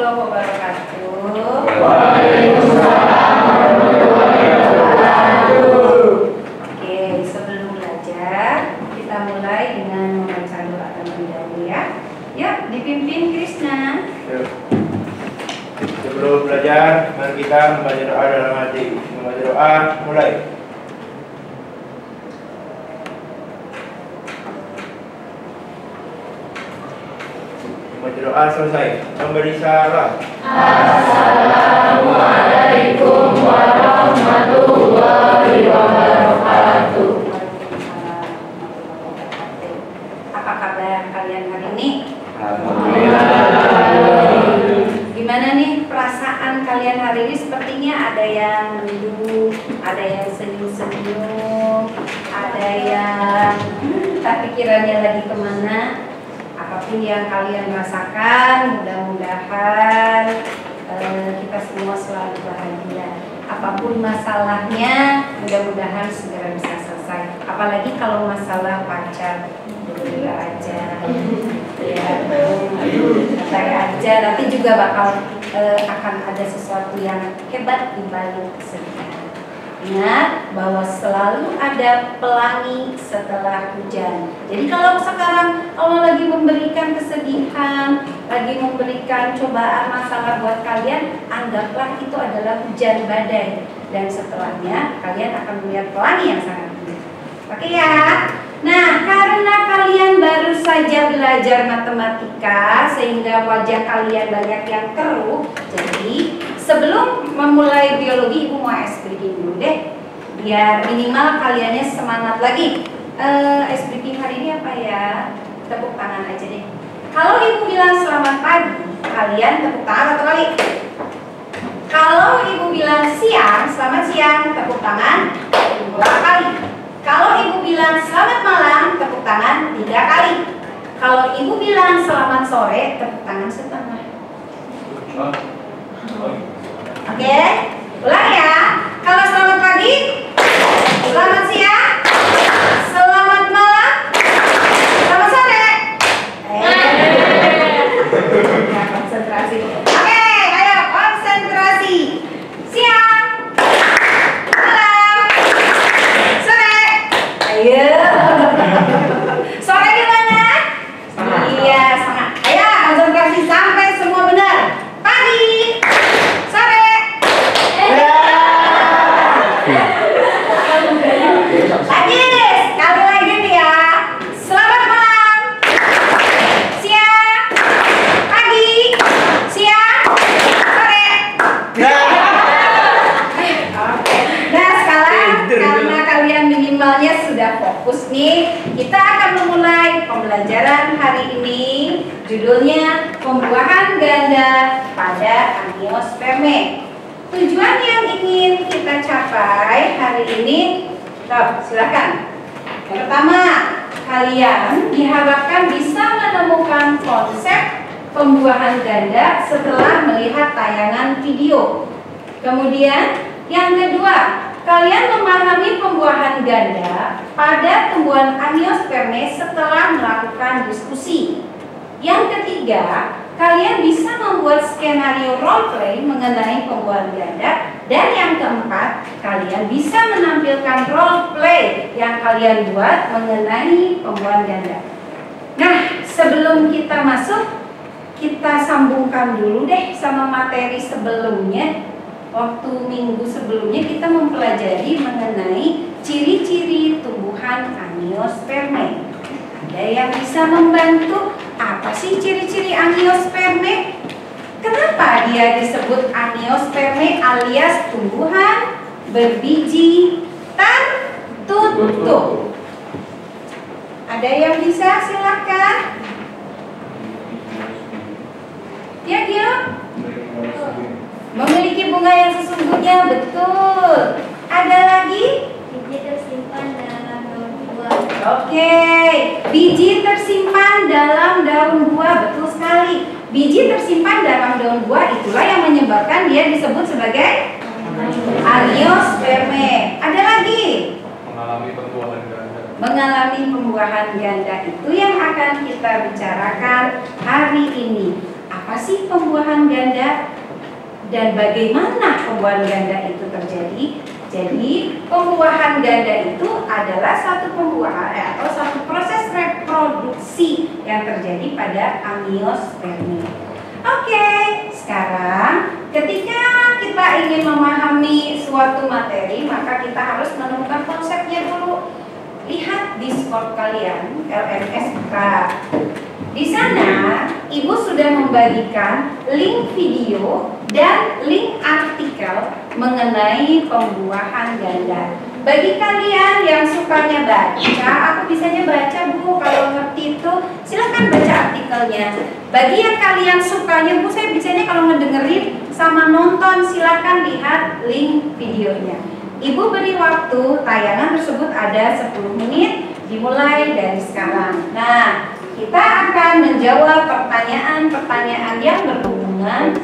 warahmatullahi wabarakatuh. Waalaikumsalam warahmatullahi wabarakatuh. Oke, sebelum belajar kita mulai dengan membaca doa terlebih dahulu ya. Yuk, dipimpin Krishna. Sebelum belajar, mari kita membaca doa dalam hati. Membaca doa, mulai. Membaca doa selesai. Memberi salam. Assalamualaikum warahmatullahi wabarakatuh. Apa kabar kalian hari ini? Gimana nih perasaan kalian hari ini? Sepertinya ada yang mendung, ada yang senyum-senyum, ada yang tak pikirannya lagi kemana. Apapun yang kalian rasakan, mudah-mudahan kita semua selalu bahagia. Apapun masalahnya, mudah-mudahan segera bisa selesai. Apalagi kalau masalah pacar, berdua aja, ya, santai aja. Nanti juga akan ada sesuatu yang hebat di balik kesedihan. Ingat bahwa selalu ada pelangi setelah hujan. Jadi kalau sekarang Allah lagi memberikan kesedihan, lagi memberikan cobaan masalah buat kalian, anggaplah itu adalah hujan badai. Dan setelahnya kalian akan melihat pelangi yang sangat indah. Oke ya? Nah, karena kalian baru saja belajar matematika sehingga wajah kalian banyak yang keruh, jadi sebelum memulai biologi, Ibu mau ice breaking dulu deh, biar minimal kaliannya semangat lagi. Ice breaking hari ini apa ya? Tepuk tangan aja deh. Kalau Ibu bilang selamat pagi, kalian tepuk tangan 1 kali. Kalau Ibu bilang siang, selamat siang, tepuk tangan 2 kali. Kalau Ibu bilang selamat malam, tepuk tangan 3 kali. Kalau Ibu bilang selamat sore, tepuk tangan setengah. Oke, ulang ya. Kalau selamat pagi, selamat siang, selamat malam, selamat sore. Ya, konsentrasi. Oke, ayo konsentrasi. Siang, malam, sore. Ayo. Sore gimana? Iya, sangat. Ayo konsentrasi sampai semua benar. Pagi, sore. Lagi, sekali lagi nih ya. Selamat malam, siang, pagi, siang, sore. Oke. Nah sekarang karena kalian minimalnya sudah fokus nih, kita akan memulai pembelajaran hari ini. Judulnya pembuahan ganda pada Angiospermae. Tujuan yang ingin kita capai hari ini, silakan. Yang pertama, kalian diharapkan bisa menemukan konsep pembuahan ganda setelah melihat tayangan video. Kemudian, yang kedua, kalian memahami pembuahan ganda pada tumbuhan Angiospermae setelah melakukan diskusi. Yang ketiga, kalian bisa membuat skenario role play mengenai pembuahan ganda. Dan yang keempat, kalian bisa menampilkan role play yang kalian buat mengenai pembuahan ganda. Nah, sebelum kita masuk, kita sambungkan dulu deh sama materi sebelumnya. Waktu minggu sebelumnya kita mempelajari mengenai ciri-ciri tumbuhan Angiospermae. Ada yang bisa membantu? Apa sih ciri-ciri Angiospermae? Kenapa dia disebut Angiospermae alias tumbuhan berbiji tertutup? Ada yang bisa? Silakan. Ya, Gio? Memiliki bunga yang sesungguhnya, betul. Ada lagi? Biji tersimpan dalam daun buah. Oke, biji tersimpan dalam daun buah, betul sekali. Biji tersimpan dalam daun buah itulah yang menyebabkan dia disebut sebagai Angiospermae. Ada lagi? Mengalami pembuahan ganda. Mengalami pembuahan ganda itu yang akan kita bicarakan hari ini. Apa apa sih pembuahan ganda dan bagaimana pembuahan ganda itu terjadi? Jadi pembuahan ganda itu adalah satu pembuahan atau satu proses reproduksi yang terjadi pada amniospermi. Oke, sekarang ketika kita ingin memahami suatu materi, maka kita harus menemukan konsepnya dulu. Lihat Discord kalian, LMSK. Di sana, Ibu sudah membagikan link video dan link artikel mengenai pembuahan ganda. Bagi kalian yang sukanya baca, aku bisanya baca Bu, kalau ngerti itu silahkan baca artikelnya. Bagi yang kalian sukanya Bu, saya bisanya kalau ngedengerin sama nonton, silahkan lihat link videonya. Ibu beri waktu, tayangan tersebut ada 10 menit, dimulai dari sekarang. Nah, kita akan menjawab pertanyaan-pertanyaan yang berhubungan.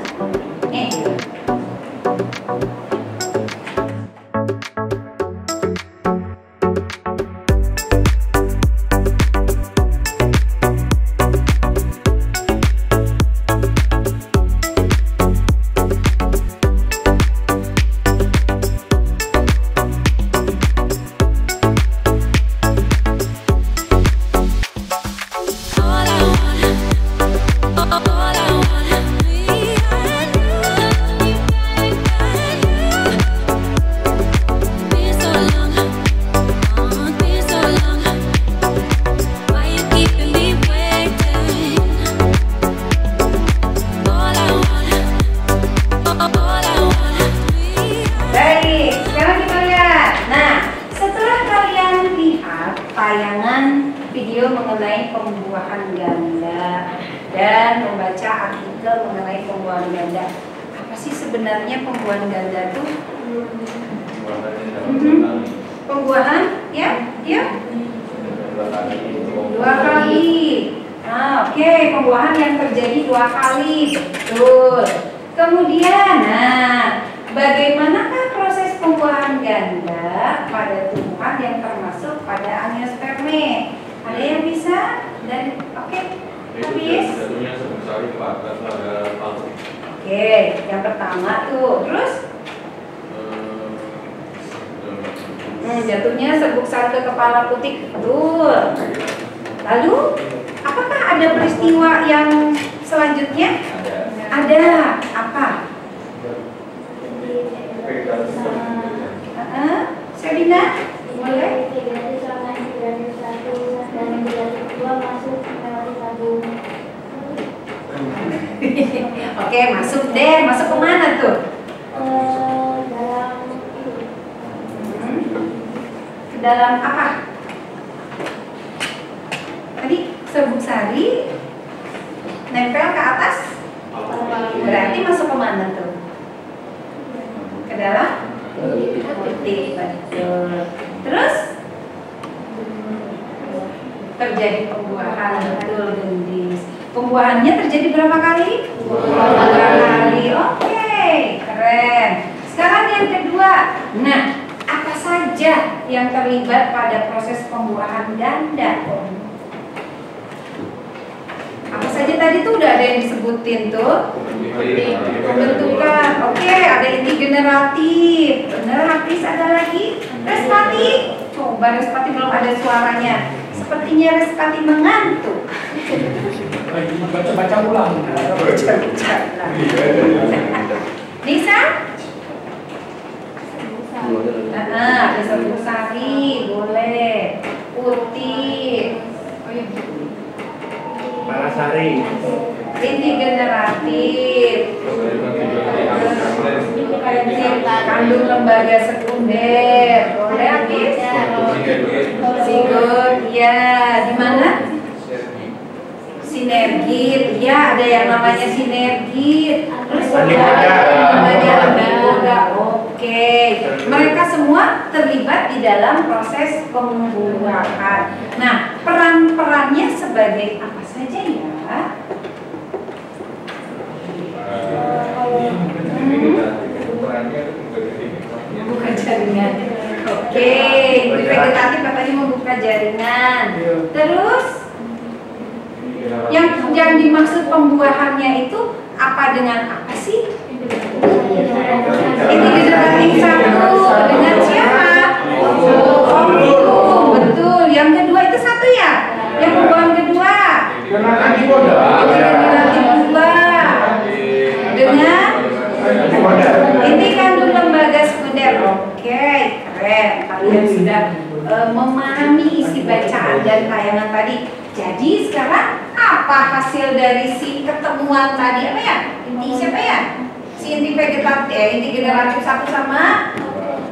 Tayangan video mengenai pembuahan ganda dan membaca artikel mengenai pembuahan ganda. Apa sih sebenarnya pembuahan ganda tuh? Pembuahan ya? Dua kali. Nah, oke, pembuahan yang terjadi 2 kali, betul. Kemudian, bagaimanakah proses pembuahan ganda pada tumbuhan yang termasuk pada amniospermi? Ada yang bisa? Dan oke, habis. Oke, yang pertama tuh, terus? Jatuhnya serbuk sari ke kepala putih, betul. Lalu, apakah ada peristiwa yang selanjutnya? Ada. Apa? Selina, boleh? Oke, masuk deh. Masuk ke mana tuh? Ke dalam apa? Tadi serbuk sari nempel ke atas? Berarti masuk ke mana tuh? Ke dalam? Putih, betul. Terus terjadi pembuahan, betul gendis. Pembuahannya terjadi berapa kali? 2 kali. Oke, keren. Sekarang yang kedua. Nah, apa saja yang terlibat pada proses pembuahan ganda? Apa saja tadi tuh udah ada yang disebutin tuh? Pembentukan. Oke, ada inti generatif. Bener, habis ada lagi. Respati. Coba Respati belum ada suaranya. Sepertinya Respati mengantuk. Baca ulang. Nisa? Ada serbuk sari, boleh. Putih. Palasari. Inti generatif. Kandung lembaga sekunder. Boleh habis? Sigot, ya. Di mana? Sinergit, ya, ada yang namanya sinergit. Terus oke. Mereka semua terlibat di dalam proses pembuahan. Nah, peran-perannya sebagai apa saja ya? Membuka jaringan. Oke, inti vegetatif katanya membuka jaringan. Terus Yang dimaksud pembuahannya itu apa dengan apa sih? Inti generatif satu dengan siapa? Oh, betul. Yang kedua itu satu ya? Yang pembuahan kedua? Generatif dua dengan inti kandung lembaga sekunder. Oke, keren. Kalian sudah memahami isi bacaan dan tayangan tadi. Jadi sekarang apa hasil dari si ketemuan tadi? Apa ya? Inti siapa ya? Si inti vegetatif, inti generatif satu sama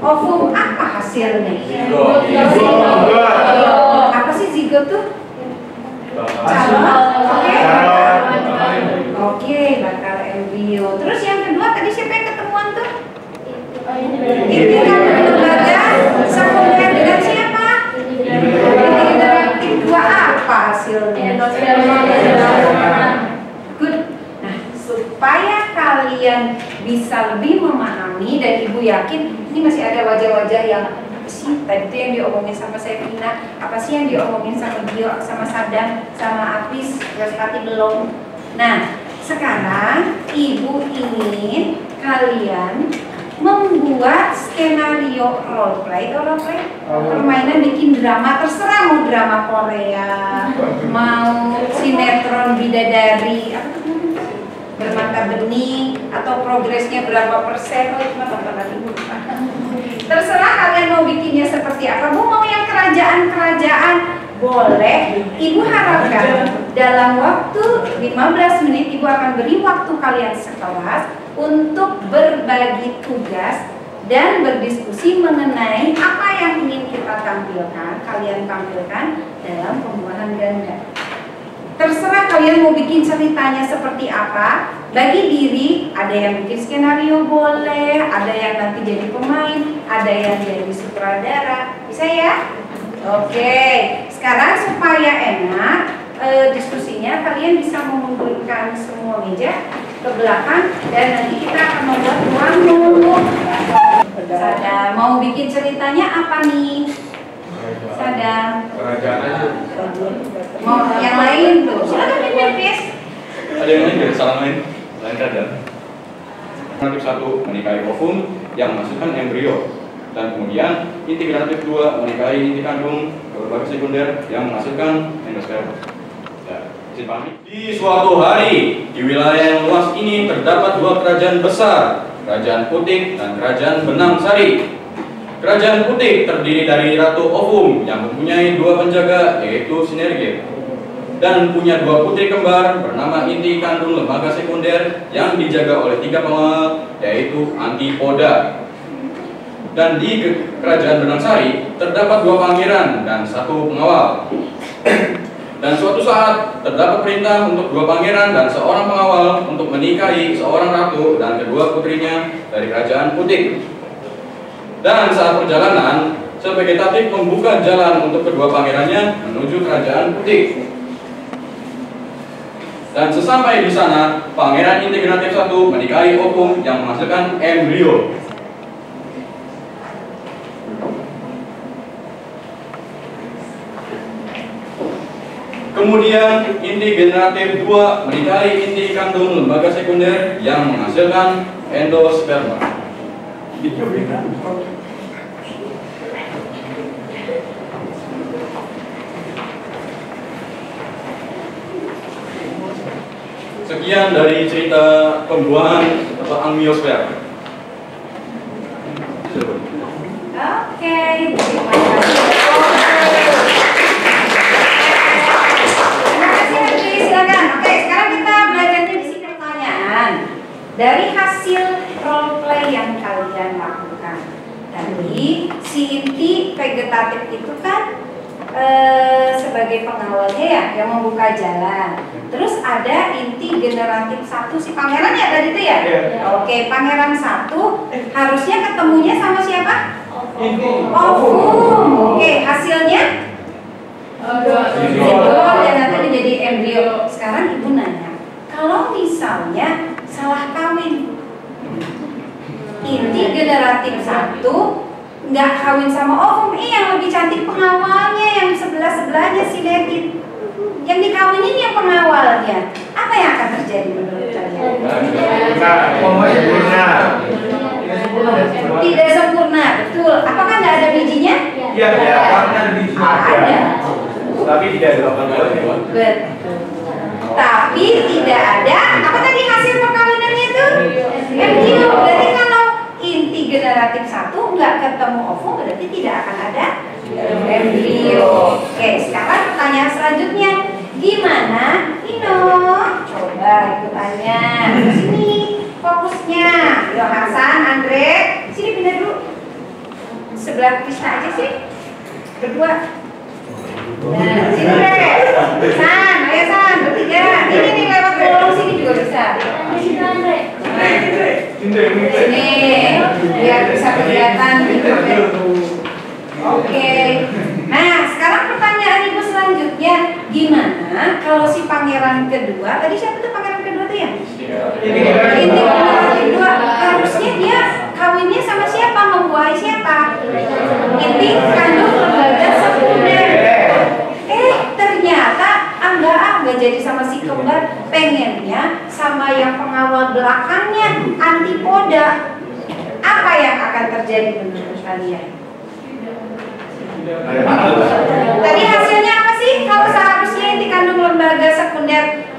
ovum. Apa hasilnya? Apa sih zigot tuh? Calon. Oke, bakal embrio. Terus yang kedua tadi siapa yang ketemuan tuh? Inti kandung lembaga sekunder dengan siapa? Inti generatif dua. Apa hasilnya? Good. Nah, supaya kalian bisa lebih memahami dan ibu yakin ini masih ada wajah-wajah yang apa sih tadi itu yang diomongin sama Sevina, apa sih yang diomongin sama Gio, sama Sadam, sama Apis, Respati belum. Nah, sekarang ibu ingin kalian membuat skenario role play permainan bikin drama, terserah mau drama Korea, mau sinetron bidadari, apa tuh namanya? Bermata bening, atau progresnya berapa persen, terserah kalian mau bikinnya seperti apa. Bu mau yang kerajaan-kerajaan boleh. Ibu harapkan dalam waktu 15 menit ibu akan beri waktu kalian sekelas untuk berbagi tugas dan berdiskusi mengenai apa yang ingin kita tampilkan, kalian tampilkan dalam pembuahan ganda. Terserah kalian mau bikin ceritanya seperti apa. Bagi diri, ada yang bikin skenario boleh, ada yang nanti jadi pemain, ada yang jadi sutradara. Bisa ya? Oke, sekarang supaya enak diskusinya, kalian bisa memundurkan semua meja ke belakang dan nanti kita akan membuat ruang dulu. Sadam, mau bikin ceritanya apa nih? Sadam. Kerajaan aja. Mau yang lain tuh? Silakan Pipis. Ada yang lain dari salah lain kerajaan. Generatif satu menikahi ovum yang menghasilkan embrio, dan kemudian inti generatif 2 menikahi inti kandung lembaga sekunder yang menghasilkan endosperma. Ya, di suatu hari di wilayah yang luas ini terdapat dua kerajaan besar, Kerajaan Putik dan Kerajaan Benang Sari. Kerajaan Putik terdiri dari Ratu Ovum yang mempunyai dua penjaga yaitu Sinergit, dan punya dua putri kembar bernama inti kandung lembaga sekunder yang dijaga oleh 3 pengawal yaitu Antipoda. Dan di Kerajaan Benang Sari terdapat 2 pangeran dan 1 pengawal. Dan suatu saat terdapat perintah untuk 2 pangeran dan 1 pengawal untuk menikahi seorang ratu dan kedua putrinya dari Kerajaan Putik. Dan saat perjalanan, Vegetatif membuka jalan untuk kedua pangerannya menuju Kerajaan Putik. Dan sesampai di sana, Pangeran inti generatif 1 menikahi ovum yang menghasilkan embrio. Kemudian inti generatif 2 menikahi inti kandung lembaga sekunder yang menghasilkan endosperma. Sekian dari cerita pembuahan atau amniosfer. Oke, terima kasih. Terima kasih Andi, silakan. Oke, sekarang kita belajarnya di sini pertanyaan. Dari hasil role play yang kalian lakukan tadi, si inti vegetatif itu kan sebagai pengawalnya ya, yang membuka jalan. Terus ada inti generatif 1 si pangeran ya tadi itu ya? Oke, pangeran 1 harusnya ketemunya sama siapa? Ovum. Oke, hasilnya? Zigot dan nanti menjadi embrio. Sekarang ibu nanya, kalau misalnya salah kawin, inti generatif 1 nggak kawin sama ovum, yang lebih cantik pengawalnya yang sebelah-sebelahnya sinergit. yang dikawinin yang pengawalnya, apa yang akan terjadi menurut kalian? Tidak sempurna, betul. Apakah nggak ada bijinya? Iya, ada biji. Ada. Tapi tidak ada Betul. Tapi tidak ada. Apa tadi hasil perkawinannya itu? Embrio. Berarti kalau inti generatif 1 nggak ketemu ovo, berarti tidak akan ada embrio. Oke, sekarang pertanyaan selanjutnya, gimana Ino? Coba ikutannya. Sini fokusnya. Yo Hasan, Andre, sini pindah dulu. Sebelah Krisna aja sih. Berdua. Nah, sini deh. San, ayo San, bertiga. Ini nih lewat kolong sini juga bisa. Sini, biar bisa kelihatan di kamera. Oke. Nah, sekarang pertanyaan ibu selanjutnya, gimana kalau si pangeran kedua? Tadi siapa tuh pangeran kedua tuh ya? Inti pangeran kedua. Harusnya dia kawinnya sama siapa? Membuahi siapa? Inti kandung lembaga sekunder. Ternyata enggak jadi sama si kembar, pengennya sama yang pengawal belakangnya, antipoda. Apa yang akan terjadi menurut kalian? Tadi hasilnya apa sih? Kalau seharusnya inti kandung lembaga sekunder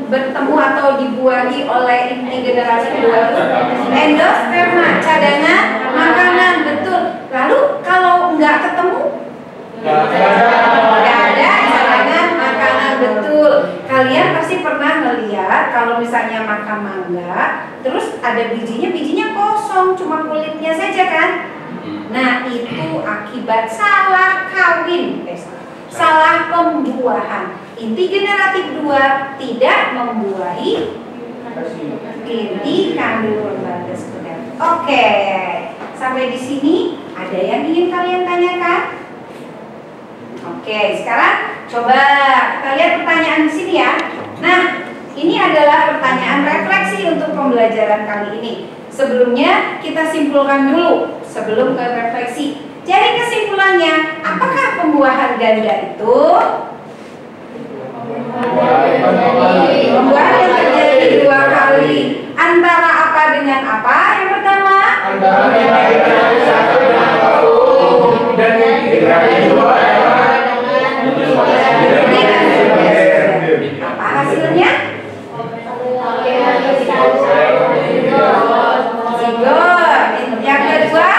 bertemu atau dibuahi oleh inti generasi kedua itu endosperma, cadangan makanan, betul. Lalu kalau nggak ketemu? Nggak ada cadangan makanan, betul. Kalian pasti pernah melihat kalau misalnya makan mangga, terus ada bijinya kosong, cuma kulitnya saja kan? Nah, itu akibat salah kawin, salah pembuahan. Inti generatif 2 tidak membuahi inti kandung lembaga sekunder. Oke, sampai di sini ada yang ingin kalian tanyakan? Oke, sekarang coba kita lihat pertanyaan di sini ya. Nah, ini adalah pertanyaan refleksi untuk pembelajaran kali ini. Sebelumnya kita simpulkan dulu sebelum ke refleksi. Jadi kesimpulannya, apakah pembuahan ganda itu pembuahan yang terjadi 2 kali antara apa dengan apa? Yang pertama Antara satu dengan dan apa hasilnya? Zigot. Yang kedua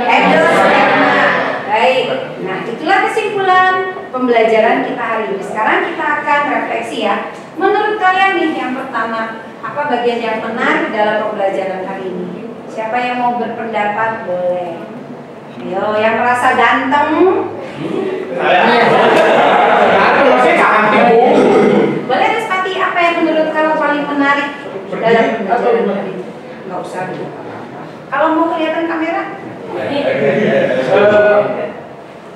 endosperma. Baik. Nah, itulah kesimpulan pembelajaran kita hari ini. Sekarang kita akan refleksi ya. Menurut kalian nih, yang pertama, apa bagian yang menarik dalam pembelajaran hari ini? Siapa yang mau berpendapat? Boleh. Ayo, yang merasa ganteng. Boleh Respati, apa yang menurut kamu paling menarik dalam pembelajaran hari ini? Nggak usah dulu. Kalau mau kelihatan kamera.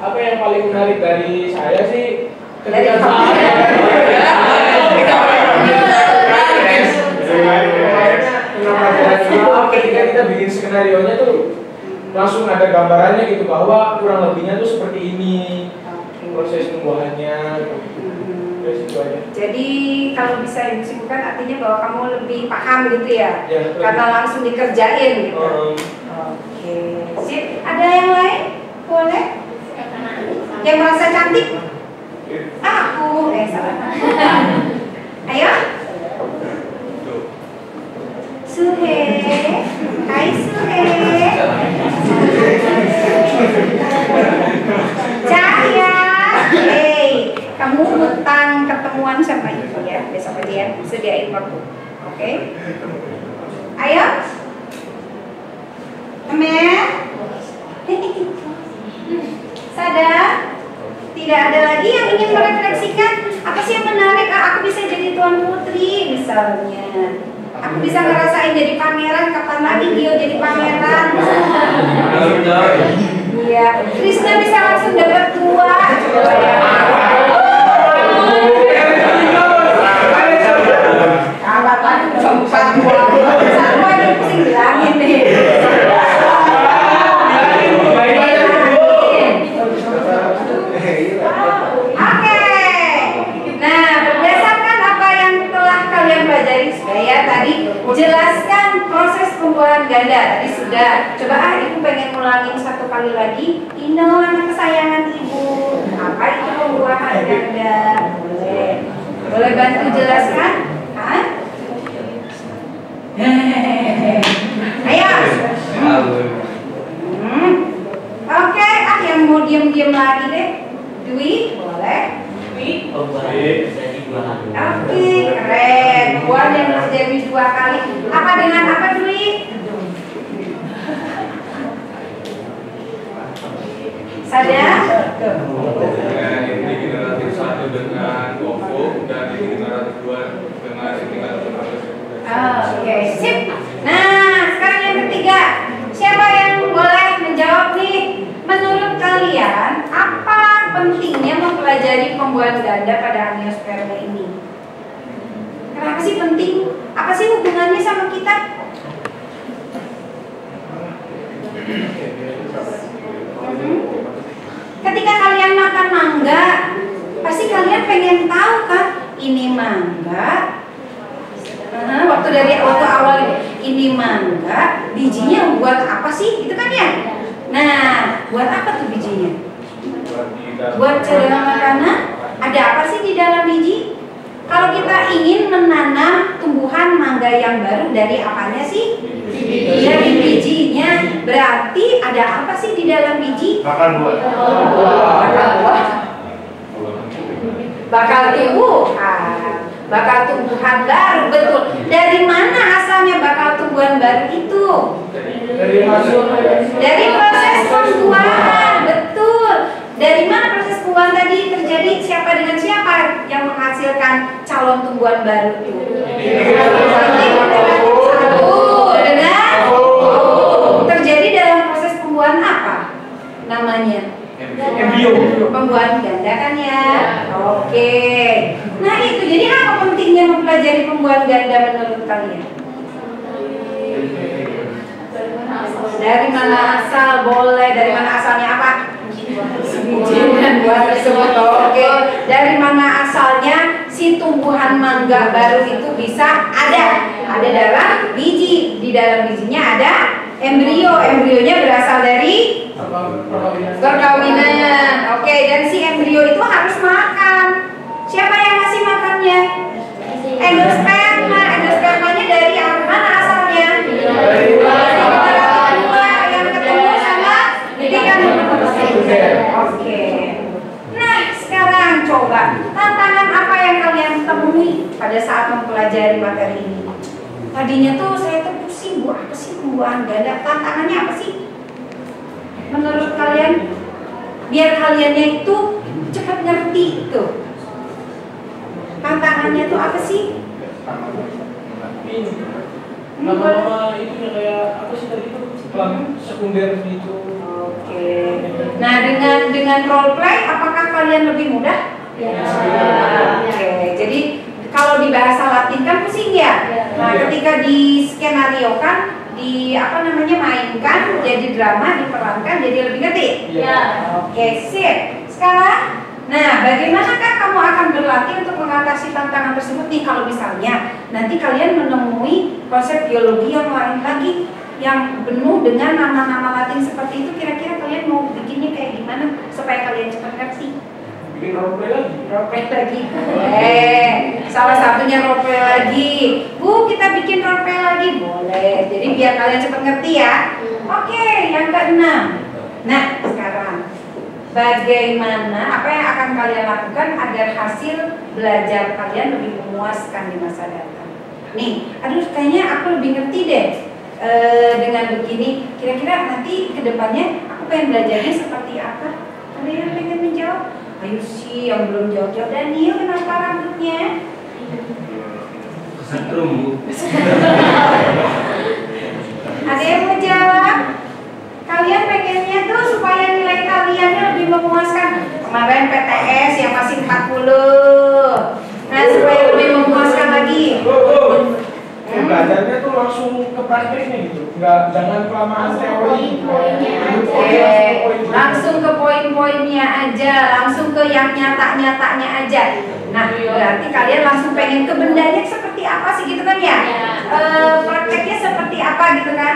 Apa yang paling menarik dari saya sih Dari ketika kita bikin skenario nya tuh langsung ada gambarannya gitu bahwa kurang lebihnya tuh seperti ini proses pembuahannya. Jadi kalau bisa disimpulkan artinya bahwa kamu lebih paham gitu ya, karena langsung dikerjain gitu. Oke, sip. Ada yang lain? Boleh? Yang merasa cantik? Aku, salah. Ayo. Suhe, hai Suhe. Cahya, kamu hutang ketemuan sama ibu ya, besok aja ya, sediain waktu. Oke? Ayo. Amer. Sadar? Tidak ada lagi yang ingin merefleksikan apa sih yang menarik? Aku bisa jadi tuan putri misalnya. Aku bisa ngerasain jadi pangeran, kapan lagi Gio jadi pangeran? Iya, Krisna bisa langsung dapat 2. Satu aja pusing bilangin nih. Oke, ganda tadi sudah. Coba ibu pengen ngulangin satu kali lagi. Ino, anak kesayangan ibu. Apa itu pembuahan ganda? Boleh bantu jelaskan? Hah? Ayo. Oke, yang mau diem-diem lagi deh. Dwi, boleh? Oke, keren. Buat yang terjadi 2 kali. Apa dengan apa, Dwi? Sadar? Dengan inti generatif 1 dengan OVO dan inti generatif 2 dengan inti generatif 1. Oke, sip. Nah, sekarang yang ketiga. Siapa yang boleh menjawab nih? Menurut kalian, apa pentingnya mempelajari pembuahan ganda pada angiosperma ini? Kenapa sih penting? Apa sih hubungannya sama kita? Ketika kalian makan mangga, pasti kalian pengen tahu kan? Ini mangga. Waktu awal ini mangga, bijinya buat apa sih? Gitu kan ya? Nah, buat apa tuh bijinya? Buat cadangan makanan. Ada apa sih di dalam biji? Kalau kita ingin menanam tumbuhan mangga yang baru, dari apanya sih? Dari bijinya. Berarti ada apa sih di dalam biji? Makan buah. Bakal buah. Bakal tumbuhan. Bakal tumbuhan baru, betul. Dari mana asalnya bakal tumbuhan baru itu? Dari proses pembuahan, betul. Dari mana proses pembuahan tadi terjadi? Siapa dengan siapa yang menghasilkan calon tumbuhan baru itu? Satu dengan terjadi dalam proses pembuahan apa? Namanya? Pembuahan ganda kan ya? Oke. Nah itu, jadi apa pentingnya mempelajari pembuahan ganda menurut kalian? Dari mana asal? Boleh. Dari mana asalnya apa? Biji buah tersebut. Oke. Dari mana asalnya si tumbuhan mangga baru itu bisa ada? Ada dalam biji. Di dalam bijinya ada embrio. Embrionya berasal dari perkawinan. Oke, dan si embrio itu harus makan. Siapa yang ngasih makannya? Endosperma. Endospermanya dari mana asalnya? Dari yang ketemu sama didikan. Oke. Nah, sekarang coba tantangan apa yang kalian temui pada saat mempelajari materi ini? Tadinya tuh saya tuh pusing, Bu, apa sih pembuahan ganda? Tantangannya apa sih? Menurut kalian, biar kaliannya itu cepat ngerti tuh. Tantangannya tuh apa sih? Nama-nama itu kayak apa sih tadi itu? Sekunder gitu. Oke. Nah, dengan role play, apakah kalian lebih mudah? Ya. Oke. Jadi kalau di bahasa Latin kan pusing ya. Nah, ketika di skenario kan mainkan jadi drama, diperankan jadi lebih ngerti. Oke, sip. Sekarang, nah bagaimanakah kamu akan berlatih untuk mengatasi tantangan tersebut nih? Kalau misalnya nanti kalian menemui konsep biologi yang lain lagi yang penuh dengan nama-nama Latin seperti itu, kira-kira kalian mau bikinnya kayak gimana supaya kalian cepat ngerti? Bikin role play lagi. Role play lagi. Salah satunya role play lagi. Bu, kita bikin role play lagi. Boleh. Jadi biar kalian cepat ngerti ya. Oke, yang keenam. Nah, sekarang bagaimana, apa yang akan kalian lakukan agar hasil belajar kalian lebih memuaskan di masa datang? Nih, aduh kayaknya aku lebih ngerti deh dengan begini. Kira-kira nanti ke depannya aku pengen belajarnya seperti apa? Ada yang pengen menjawab? Ayo sih, yang belum jawab-jawab. Daniel, kenapa rambutnya? Kesetrum, Bu. Ada yang mau jawab? Kalian pengennya tuh supaya nilai kaliannya lebih memuaskan. Kemarin PTS yang masih 40. Nah, supaya lebih memuaskan lagi. Belajarnya tuh langsung ke prakteknya gitu. Jangan kelamaan teori. Langsung ke poin-poinnya aja, langsung ke yang nyata-nyatanya aja. Nah, berarti kalian langsung pengen ke bendanya seperti apa sih gitu kan ya? Prakteknya seperti apa gitu kan?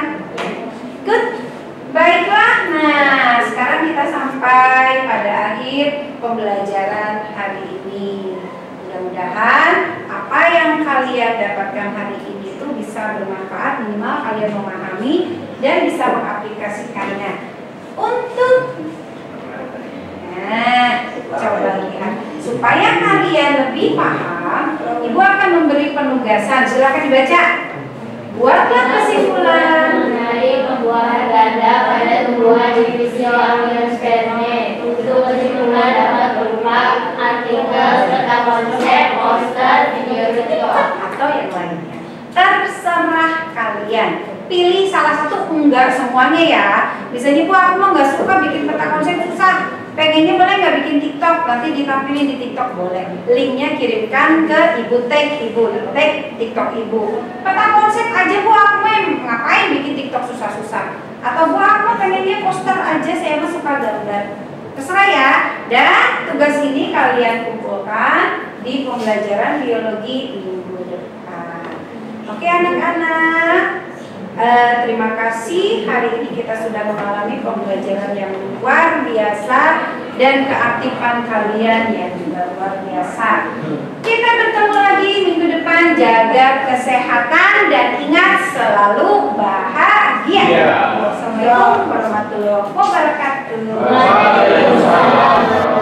akhir pembelajaran hari ini. Mudah-mudahan apa yang kalian dapatkan hari ini itu bisa bermanfaat, minimal kalian memahami dan bisa mengaplikasikannya. Coba lihat supaya kalian lebih paham. Ibu akan memberi penugasan, silakan dibaca. Buatlah kesimpulan Mengenai pembuahan ganda pada tumbuhan divisi Angiospermae. Untuk kesimpulan dapat berupa artikel serta konsep, poster, video atau yang lainnya. Terserah kalian. Pilih salah satu, enggak semuanya ya. Misalnya Bu, aku mau nggak suka bikin peta konsep, susah. Pengennya boleh nggak bikin TikTok, nanti ditampilin di TikTok boleh. Linknya kirimkan ke Ibu tag TikTok Ibu. Peta konsep aja Bu, aku ngapain bikin TikTok susah-susah. Atau Bu, aku pengennya poster aja, saya mah suka gambar. Terserah ya. Dan tugas ini kalian kumpulkan di pembelajaran biologi minggu depan. Oke anak-anak. Terima kasih, hari ini kita sudah mengalami pembelajaran yang luar biasa dan keaktifan kalian yang juga luar biasa. Kita bertemu lagi minggu depan, jaga kesehatan dan ingat selalu bahagia. Assalamualaikum warahmatullahi wabarakatuh. Waalaikumsalam.